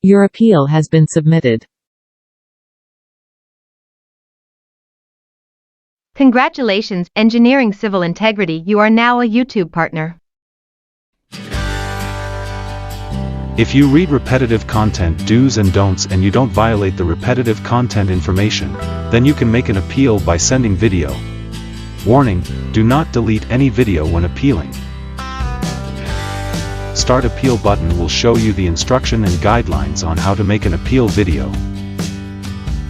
Your appeal has been submitted. Congratulations, Engineering Civil Integrity, you are now a YouTube partner. If you read repetitive content do's and don'ts and you don't violate the repetitive content information, then you can make an appeal by sending video. Warning, do not delete any video when appealing. Start Appeal button will show you the instruction and guidelines on how to make an appeal video.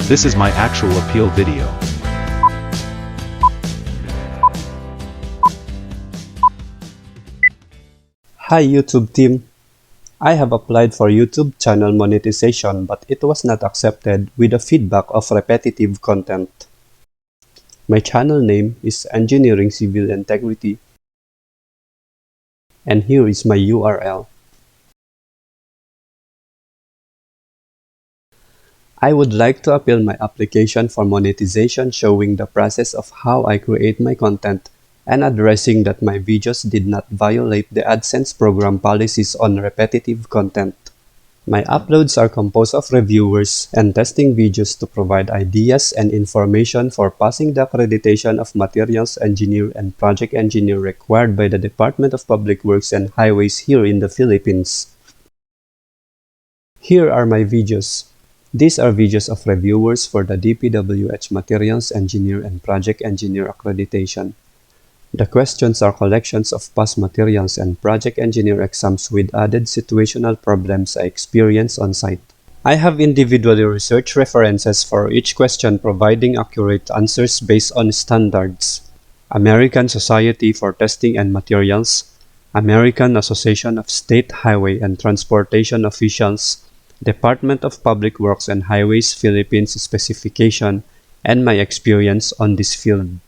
This is my actual appeal video. Hi YouTube team. I have applied for YouTube channel monetization but it was not accepted with the feedback of repetitive content. My channel name is Engineering Civil Integrity and here is my URL. I would like to appeal my application for monetization showing the process of how I create my content and addressing that my videos did not violate the AdSense program policies on repetitive content. My uploads are composed of reviewers and testing videos to provide ideas and information for passing the accreditation of materials engineer and project engineer required by the Department of Public Works and Highways here in the Philippines. Here are my videos. These are videos of reviewers for the DPWH Materials Engineer and Project Engineer accreditation. The questions are collections of past materials and project engineer exams with added situational problems I experienced on site. I have individually researched references for each question providing accurate answers based on standards. American Society for Testing and Materials, American Association of State Highway and Transportation Officials, Department of Public Works and Highways Philippines specification, and my experience on this field.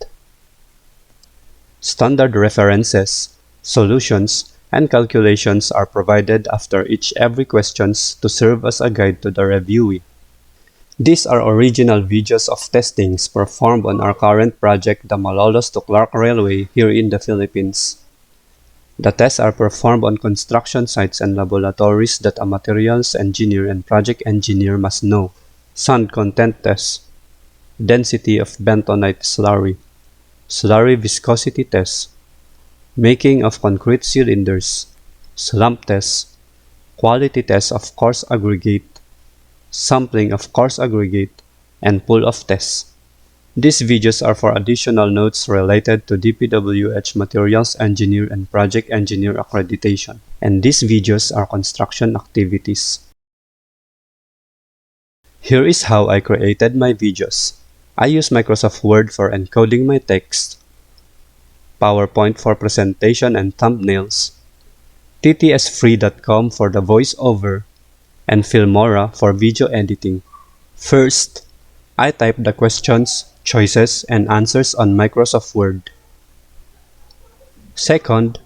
Standard references, solutions, and calculations are provided after every questions to serve as a guide to the reviewee. These are original videos of testings performed on our current project, the Malolos to Clark Railway here in the Philippines. The tests are performed on construction sites and laboratories that a materials engineer and project engineer must know. Sand content test, density of bentonite slurry, slurry viscosity test, making of concrete cylinders, slump test, quality test of coarse aggregate, sampling of coarse aggregate, and pull-off tests. These videos are for additional notes related to DPWH Materials Engineer and Project Engineer accreditation, and these videos are construction activities. Here is how I created my videos. I use Microsoft Word for encoding my text, PowerPoint for presentation and thumbnails, ttsfree.com for the voiceover, and Filmora for video editing. First, I type the questions, choices, and answers on Microsoft Word. Second,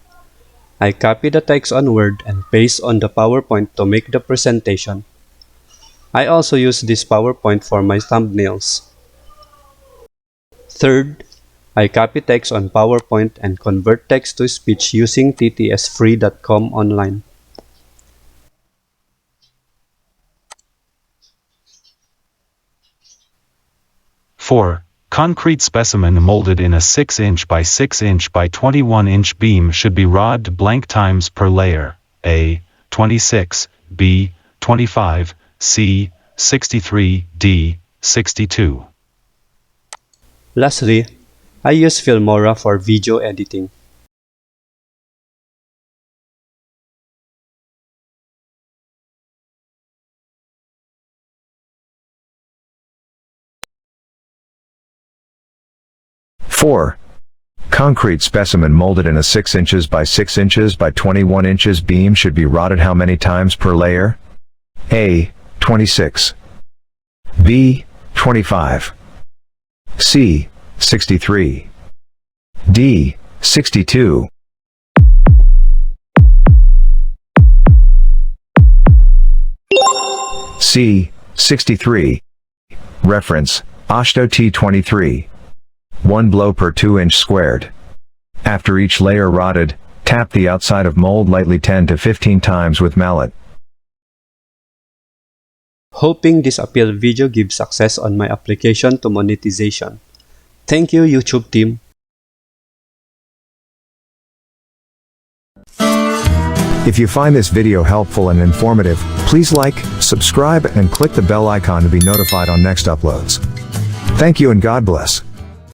I copy the text on Word and paste on the PowerPoint to make the presentation. I also use this PowerPoint for my thumbnails. Third, I copy text on PowerPoint and convert text to speech using ttsfree.com online. Four, concrete specimen molded in a 6-inch by 6-inch by 21-inch beam should be rod blank times per layer, A, 26, B, 25, C, 63, D, 62. Lastly, I use Filmora for video editing. Four, concrete specimen molded in a 6 inches by 6 inches by 21 inches beam should be rotted how many times per layer? A, 26. B, 25. C, 63. D, 62. C, 63. Reference, Ashto T23. 1 blow per 2 inch squared. After each layer rotted, tap the outside of mold lightly 10 to 15 times with mallet. Hoping this appeal video gives success on my application to monetization. Thank you, YouTube team. If you find this video helpful and informative, please like, subscribe, and click the bell icon to be notified on next uploads. Thank you and God bless.